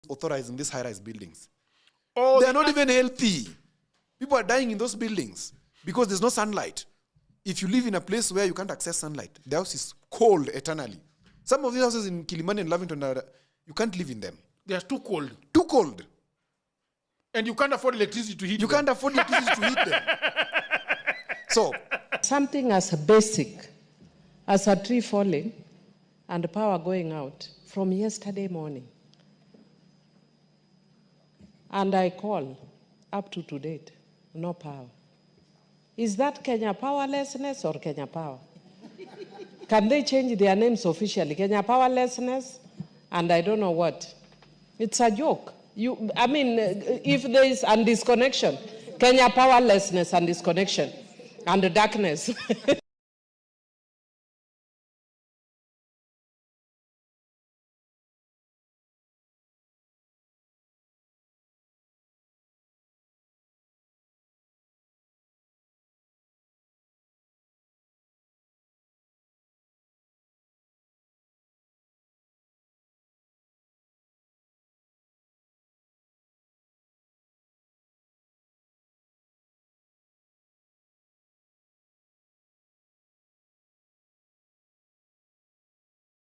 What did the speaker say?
authorized in these high-rise buildings. Oh, They are not even healthy. People are dying in those buildings because there's no sunlight. If you live in a place where you can't access sunlight, the house is cold eternally. Some of these houses in Kilimani and Lavington, you can't live in them. They are too cold. Too cold. And you can't afford electricity to heat You them. can't afford electricity to heat them. So, something as basic as a tree falling and power going out from yesterday morning. And I call up to date, no power. Is that Kenya powerlessness or Kenya Power? Can they change their names officially? Kenya Powerlessness and I don't know what. It's a joke. If there is a disconnection, Kenya Powerlessness and disconnection and the darkness.